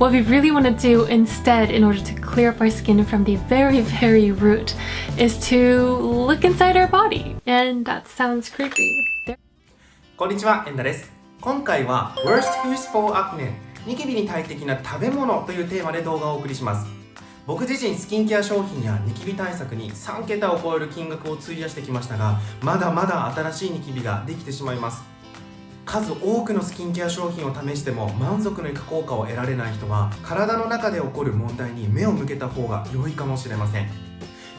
What we really want to do instead in order to clear up our skin from the very root is to look inside our body. And that sounds creepy. こんにちは、エンダです。今回は Worst Foods For Acne ニキビに大敵な食べ物というテーマで動画をお送りします。僕自身スキンケア商品やニキビ対策に3桁を超える金額を費やしてきましたが、まだまだ新しいニキビができてしまいます。数多くのスキンケア商品を試しても満足のいく効果を得られない人は、体の中で起こる問題に目を向けた方が良いかもしれません。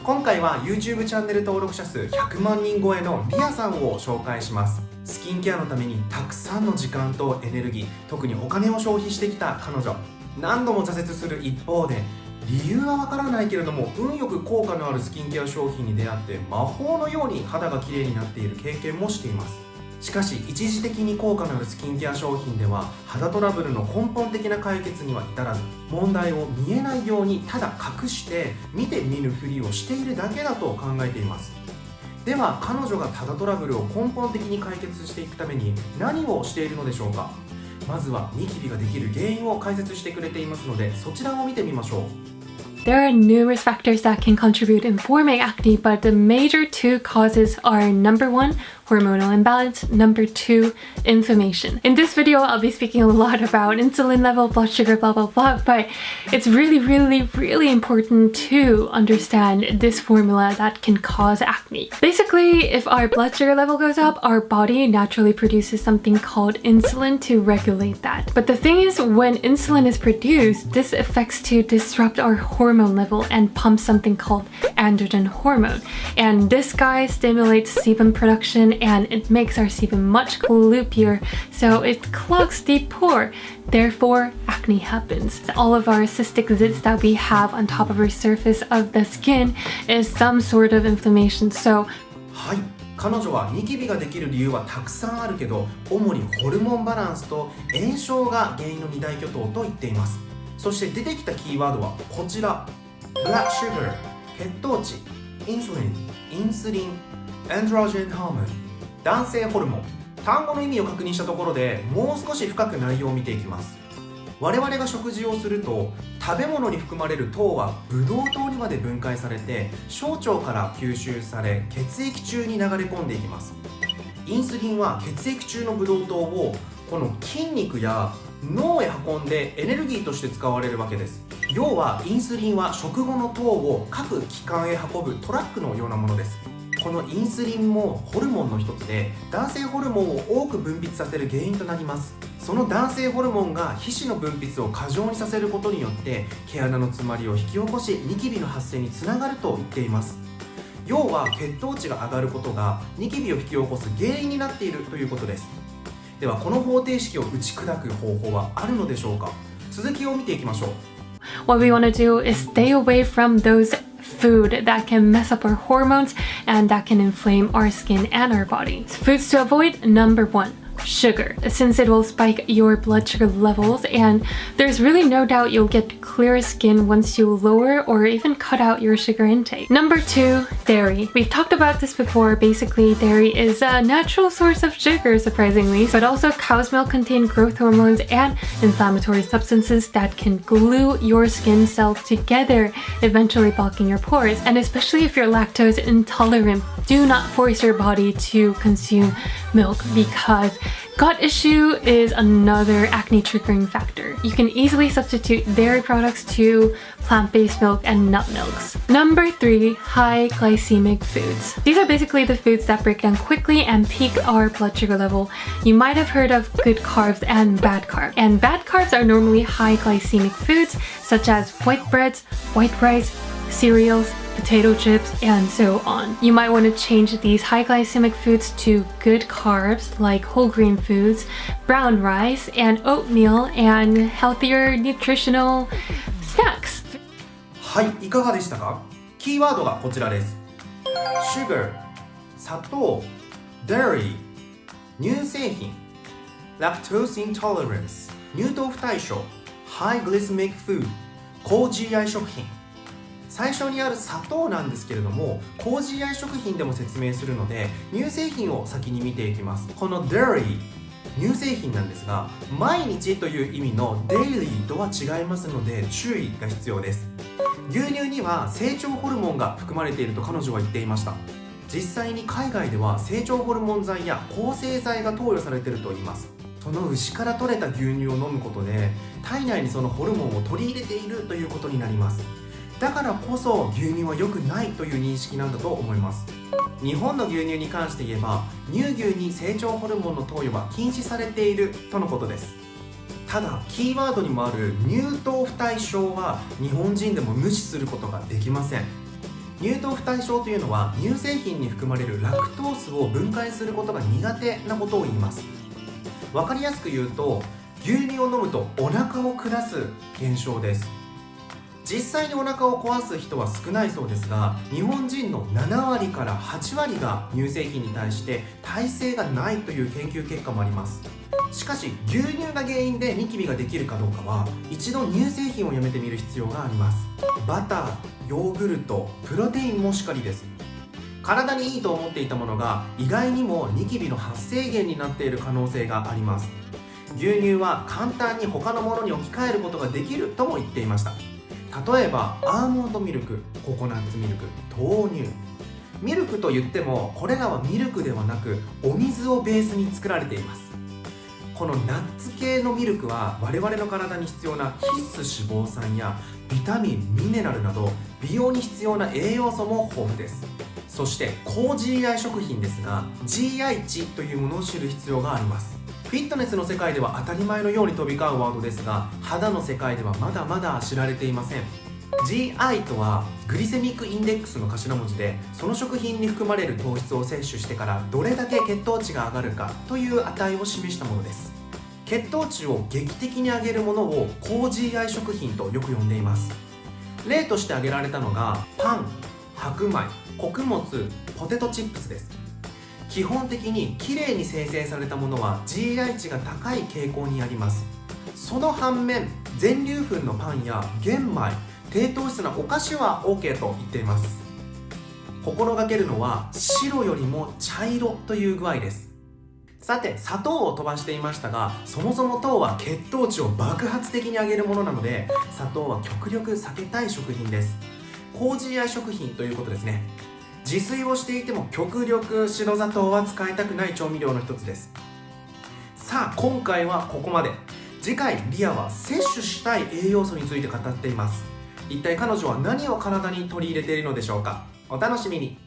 今回は YouTube チャンネル登録者数100万人超えのリアさんを紹介します。スキンケアのためにたくさんの時間とエネルギー、特にお金を消費してきた彼女。何度も挫折する一方で、理由はわからないけれども運よく効果のあるスキンケア商品に出会って魔法のように肌が綺麗になっている経験もしています。しかし一時的に効果のあるスキンケア商品では肌トラブルの根本的な解決には至らず、問題を見えないようにただ隠して見て見ぬふりをしているだけだと考えています。では彼女が肌トラブルを根本的に解決していくために何をしているのでしょうか。まずはニキビができる原因を解説してくれていますので、そちらを見てみましょう。There are numerous factors that can contribute in forming acne, but the major two causes are number 1, hormonal imbalance, number 2, inflammation. In this video, I'll be speaking a lot about insulin level, blood sugar, blah blah blah, but it's really important to understand this formula that can cause acne. Basically, if our blood sugar level goes up, our body naturally produces something called insulin to regulate that. But the thing is, when insulin is produced, this affects to disrupt our hormone level and pump something called androgen hormone, and this guy stimulates sebum production and it makes our sebum much gloopier, so it clogs the pore. Therefore, acne happens. All of our cystic zits that we have on top of our surface of the skin is some sort of inflammation. So はい、彼女はニキビができる理由はたくさんあるけど、主にホルモンバランスと炎症が原因の二大巨頭と言っています。そして出てきたキーワードはこちら。ブラックシュガー、血糖値、インスリン、エンドロジェンホルモン、男性ホルモン。単語の意味を確認したところでもう少し深く内容を見ていきます。我々が食事をすると食べ物に含まれる糖はブドウ糖にまで分解されて小腸から吸収され血液中に流れ込んでいきます。インスリンは血液中のブドウ糖をこの筋肉や脳へ運んでエネルギーとして使われるわけです。要はインスリンは食後の糖を各器官へ運ぶトラックのようなものです。このインスリンもホルモンの一つで、男性ホルモンを多く分泌させる原因となります。その男性ホルモンが皮脂の分泌を過剰にさせることによって毛穴の詰まりを引き起こしニキビの発生につながると言っています。要は血糖値が上がることがニキビを引き起こす原因になっているということです。ではこの方程式を打ち砕く方法はあるのでしょうか。続きを見ていきましょう。what we want to do is stay away from those food that can mess up our hormones and that can inflame our skin and our body. Foods to avoid, number 1, sugar, since it will spike your blood sugar levels, and there's really no doubt you'll get clearer skin once you lower or even cut out your sugar intake. Number 2, dairy. We've talked about this before. Basically, dairy is a natural source of sugar, surprisingly, but also cow's milk contain growth hormones and inflammatory substances that can glue your skin cells together, eventually blocking your pores. And especially if you're lactose intolerant, do not force your body to consume milk, because gut issue is another acne triggering factor. You can easily substitute dairy products to plant-based milk and nut milks. Number 3, high glycemic foods. These are basically the foods that break down quickly and peak our blood sugar level. You might have heard of good carbs and bad carbs. And bad carbs are normally high glycemic foods such as white breads, white rice, cereals, potato chips, and so on. You might want to change these high glycemic foods to good carbs like whole grain foods, brown rice, and oatmeal, and healthier nutritional snacks. はい、いかがでしたか？キーワードがこちらです。sugar、砂糖、dairy、乳製品、lactose intolerance、乳糖不対症、high glycemic food、高 GI 食品。最初にある砂糖なんですけれども、高 GI 食品でも説明するので乳製品を先に見ていきます。この dairy、乳製品なんですが、毎日という意味の daily とは違いますので注意が必要です。牛乳には成長ホルモンが含まれていると彼女は言っていました。実際に海外では成長ホルモン剤や抗生剤が投与されていると言います。その牛から取れた牛乳を飲むことで体内にそのホルモンを取り入れているということになります。だからこそ牛乳は良くないという認識なんだと思います。日本の牛乳に関して言えば、乳牛に成長ホルモンの投与は禁止されているとのことです。ただキーワードにもある乳糖不対症は日本人でも無視することができません。乳糖不対症というのは乳製品に含まれるラクトースを分解することが苦手なことを言います。わかりやすく言うと、牛乳を飲むとお腹を下す現象です。実際にお腹を壊す人は少ないそうですが、日本人の7割から8割が乳製品に対して耐性がないという研究結果もあります。しかし牛乳が原因でニキビができるかどうかは一度乳製品をやめてみる必要があります。バター、ヨーグルト、プロテインもしかりです。体にいいと思っていたものが意外にもニキビの発生源になっている可能性があります。牛乳は簡単に他のものに置き換えることができるとも言っていました。例えばアーモンドミルク、ココナッツミルク、豆乳。ミルクと言ってもこれらはミルクではなくお水をベースに作られています。このナッツ系のミルクは我々の体に必要な必須脂肪酸やビタミン、ミネラルなど美容に必要な栄養素も豊富です。そして高 GI 食品ですが GI 値というものを知る必要があります。フィットネスの世界では当たり前のように飛び交うワードですが、肌の世界ではまだまだ知られていません。 GI とはグリセミックインデックスの頭文字で、その食品に含まれる糖質を摂取してからどれだけ血糖値が上がるかという値を示したものです。血糖値を劇的に上げるものを高 GI 食品とよく呼んでいます。例として挙げられたのがパン、白米、穀物、ポテトチップスです。基本的にきれいに生成されたものは GI 値が高い傾向にあります。その反面、全粒粉のパンや玄米、低糖質なお菓子は OK と言っています。心がけるのは白よりも茶色という具合です。さて、砂糖を飛ばしていましたが、そもそも糖は血糖値を爆発的に上げるものなので、砂糖は極力避けたい食品です。高 GI 食品ということですね。自炊をしていても極力白砂糖は使いたくない調味料の一つです。さあ、今回はここまで。次回リアは摂取したい栄養素について語っています。一体彼女は何を体に取り入れているのでしょうか。お楽しみに。